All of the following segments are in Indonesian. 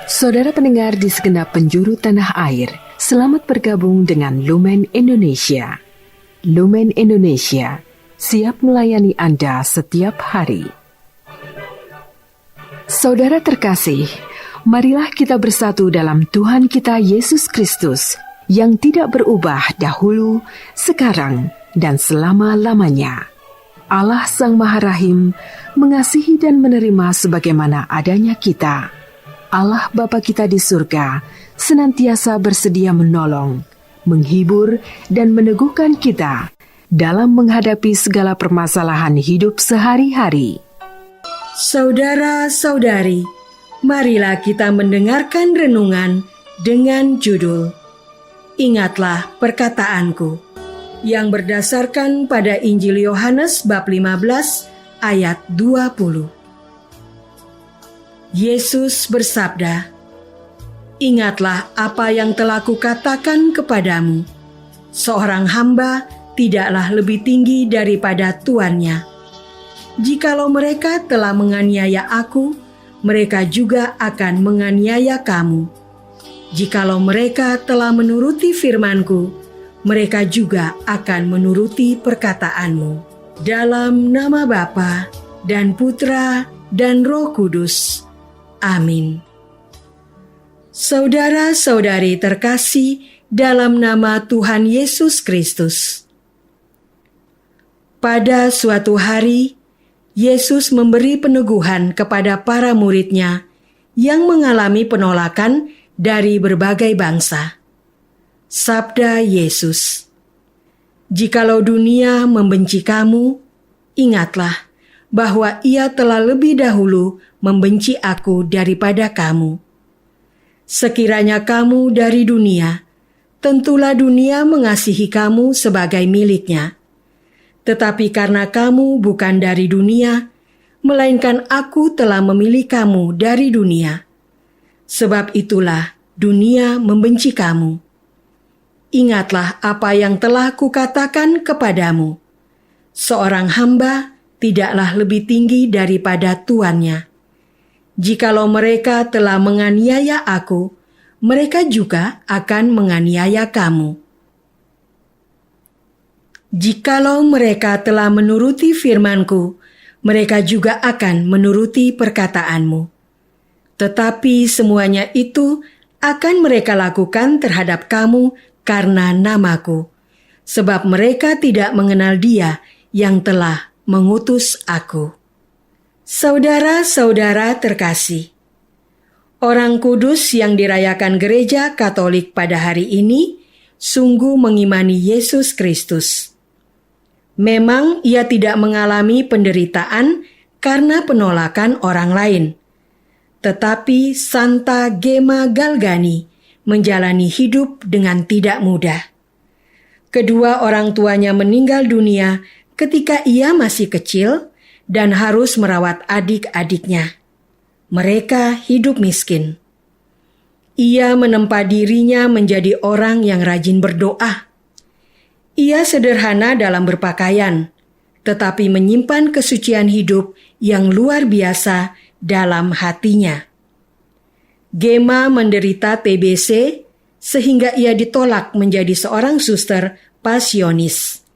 Saudara pendengar di segenap penjuru tanah air, selamat bergabung dengan Lumen Indonesia. Lumen Indonesia, siap melayani Anda setiap hari. Saudara terkasih, marilah kita bersatu dalam Tuhan kita Yesus Kristus yang tidak berubah dahulu, sekarang, dan selama-lamanya. Allah Sang Maha Rahim mengasihi dan menerima sebagaimana adanya kita. Allah Bapa kita di surga senantiasa bersedia menolong, menghibur, dan meneguhkan kita dalam menghadapi segala permasalahan hidup sehari-hari. Saudara-saudari, marilah kita mendengarkan renungan dengan judul Ingatlah Perkataanku, yang berdasarkan pada Injil Yohanes bab 15 ayat 20. Yesus bersabda, "Ingatlah apa yang telah kukatakan kepadamu. Seorang hamba tidaklah lebih tinggi daripada tuannya. Jikalau mereka telah menganiaya aku, mereka juga akan menganiaya kamu. Jikalau mereka telah menuruti firman-Ku, mereka juga akan menuruti perkataanmu." Dalam nama Bapa dan Putra dan Roh Kudus. Amin. Saudara-saudari terkasih dalam nama Tuhan Yesus Kristus. Pada suatu hari, Yesus memberi peneguhan kepada para murid-Nya yang mengalami penolakan dari berbagai bangsa. Sabda Yesus, "Jikalau dunia membenci kamu, ingatlah bahwa ia telah lebih dahulu membenci aku daripada kamu. Sekiranya kamu dari dunia, tentulah dunia mengasihi kamu sebagai miliknya. Tetapi karena kamu bukan dari dunia, melainkan aku telah memilih kamu dari dunia. Sebab itulah dunia membenci kamu. Ingatlah apa yang telah kukatakan kepadamu. Seorang hamba tidaklah lebih tinggi daripada tuannya. Jikalau mereka telah menganiaya aku, mereka juga akan menganiaya kamu. Jikalau mereka telah menuruti firman-Ku, mereka juga akan menuruti perkataanmu. Tetapi semuanya itu akan mereka lakukan terhadap kamu karena nama-Ku, sebab mereka tidak mengenal Dia yang telah mengutus aku." Saudara-saudara terkasih, orang kudus yang dirayakan Gereja Katolik pada hari ini sungguh mengimani Yesus Kristus. Memang ia tidak mengalami penderitaan karena penolakan orang lain, tetapi Santa Gemma Galgani menjalani hidup dengan tidak mudah. Kedua orang tuanya meninggal dunia ketika ia masih kecil dan harus merawat adik-adiknya. Mereka hidup miskin. Ia menempa dirinya menjadi orang yang rajin berdoa. Ia sederhana dalam berpakaian, tetapi menyimpan kesucian hidup yang luar biasa dalam hatinya. Gemma menderita TBC sehingga ia ditolak menjadi seorang suster pasionis.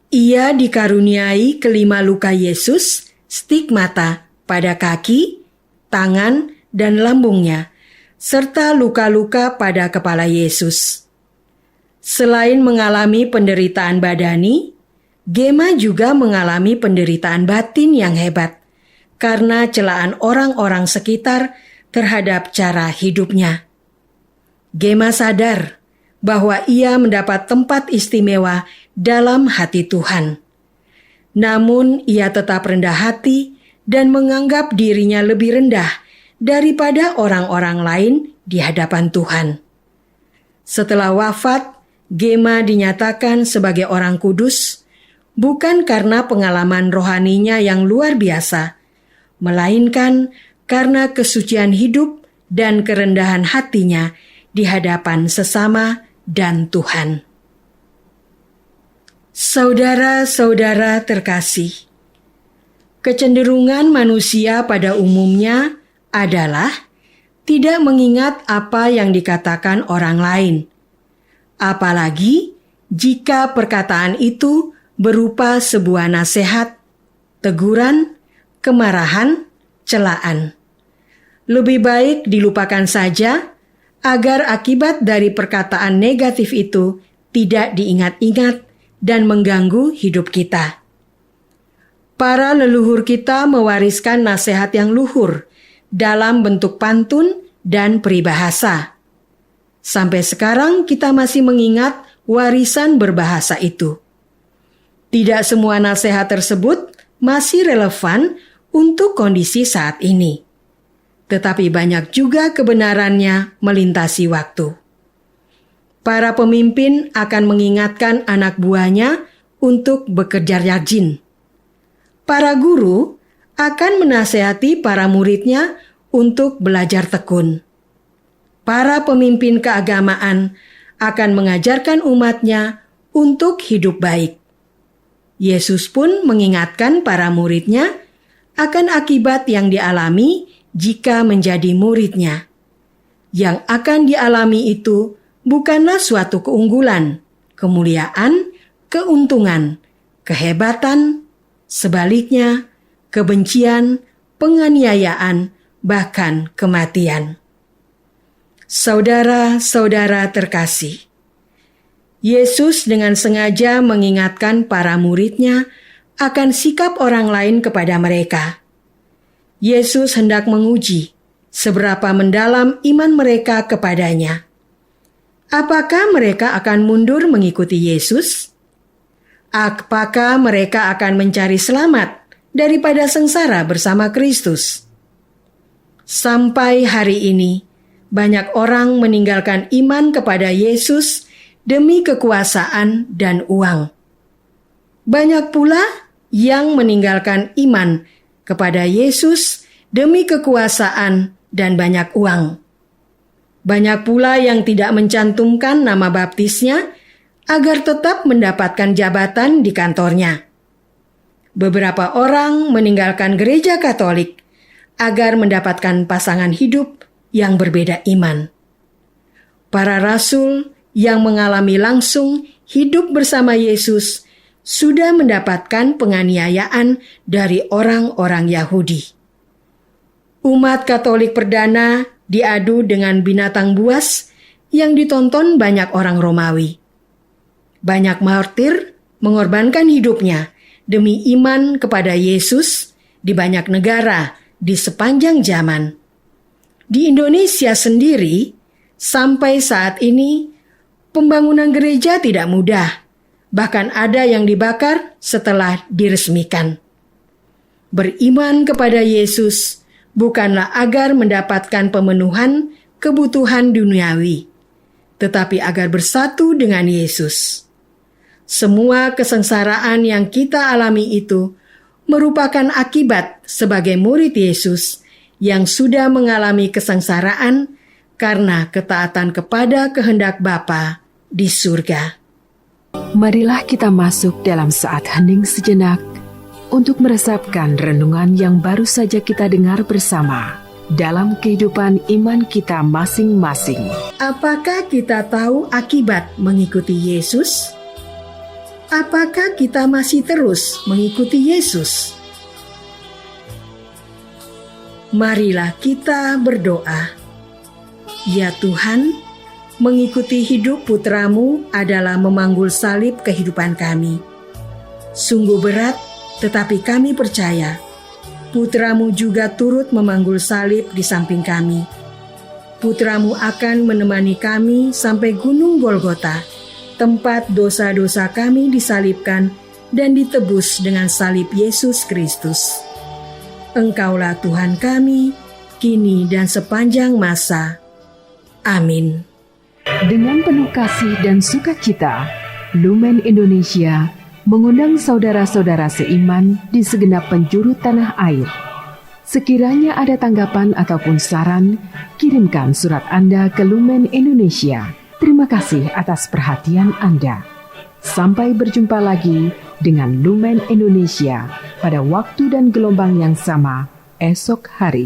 Ia dikaruniai kelima luka Yesus, stigmata pada kaki, tangan, dan lambungnya, serta luka-luka pada kepala Yesus. Selain mengalami penderitaan badani, Gemma juga mengalami penderitaan batin yang hebat karena celaan orang-orang sekitar terhadap cara hidupnya. Gemma sadar bahwa ia mendapat tempat istimewa dalam hati Tuhan. Namun ia tetap rendah hati dan menganggap dirinya lebih rendah daripada orang-orang lain di hadapan Tuhan. Setelah wafat, Gemma dinyatakan sebagai orang kudus, bukan karena pengalaman rohaninya yang luar biasa, melainkan karena kesucian hidup dan kerendahan hatinya di hadapan sesama dan Tuhan. Saudara-saudara terkasih, kecenderungan manusia pada umumnya adalah tidak mengingat apa yang dikatakan orang lain. Apalagi jika perkataan itu berupa sebuah nasihat, teguran, kemarahan, celaan. Lebih baik dilupakan saja agar akibat dari perkataan negatif itu tidak diingat-ingat dan mengganggu hidup kita. Para leluhur kita mewariskan nasihat yang luhur dalam bentuk pantun dan peribahasa. Sampai sekarang kita masih mengingat warisan berbahasa itu. Tidak semua nasihat tersebut masih relevan untuk kondisi saat ini. Tetapi banyak juga kebenarannya melintasi waktu. Para pemimpin akan mengingatkan anak buahnya untuk bekerja rajin. Para guru akan menasehati para muridnya untuk belajar tekun. Para pemimpin keagamaan akan mengajarkan umatnya untuk hidup baik. Yesus pun mengingatkan para muridnya akan akibat yang dialami jika menjadi muridnya. Yang akan dialami itu bukanlah suatu keunggulan, kemuliaan, keuntungan, kehebatan, sebaliknya kebencian, penganiayaan, bahkan kematian. Saudara-saudara terkasih, Yesus dengan sengaja mengingatkan para muridnya akan sikap orang lain kepada mereka. Yesus hendak menguji seberapa mendalam iman mereka kepadanya. Apakah mereka akan mundur mengikuti Yesus? Apakah mereka akan mencari selamat daripada sengsara bersama Kristus? Sampai hari ini, banyak orang meninggalkan iman kepada Yesus demi kekuasaan dan uang. Banyak pula yang meninggalkan iman kepada Yesus demi kekuasaan dan banyak uang. Banyak pula yang tidak mencantumkan nama baptisnya agar tetap mendapatkan jabatan di kantornya. Beberapa orang meninggalkan gereja Katolik agar mendapatkan pasangan hidup yang berbeda iman. Para rasul yang mengalami langsung hidup bersama Yesus sudah mendapatkan penganiayaan dari orang-orang Yahudi. Umat Katolik perdana diadu dengan binatang buas yang ditonton banyak orang Romawi. Banyak martir mengorbankan hidupnya demi iman kepada Yesus di banyak negara di sepanjang zaman. Di Indonesia sendiri, sampai saat ini, pembangunan gereja tidak mudah. Bahkan ada yang dibakar setelah diresmikan. Beriman kepada Yesus bukanlah agar mendapatkan pemenuhan kebutuhan duniawi, tetapi agar bersatu dengan Yesus. Semua kesengsaraan yang kita alami itu merupakan akibat sebagai murid Yesus yang sudah mengalami kesengsaraan karena ketaatan kepada kehendak Bapa di surga. Marilah kita masuk dalam saat hening sejenak untuk meresapkan renungan yang baru saja kita dengar bersama dalam kehidupan iman kita masing-masing. Apakah kita tahu akibat mengikuti Yesus? Apakah kita masih terus mengikuti Yesus? Marilah kita berdoa. Ya Tuhan, mengikuti hidup putra-Mu adalah memanggul salib kehidupan kami. Sungguh berat, tetapi kami percaya putra-Mu juga turut memanggul salib di samping kami. Putra-Mu akan menemani kami sampai Gunung Golgota, tempat dosa-dosa kami disalibkan dan ditebus dengan salib Yesus Kristus. Engkaulah Tuhan kami, kini dan sepanjang masa. Amin. Dengan penuh kasih dan sukacita, Lumen Indonesia mengundang saudara-saudara seiman di segenap penjuru tanah air. Sekiranya ada tanggapan ataupun saran, kirimkan surat Anda ke Lumen Indonesia. Terima kasih atas perhatian Anda. Sampai berjumpa lagi dengan Lumen Indonesia pada waktu dan gelombang yang sama esok hari.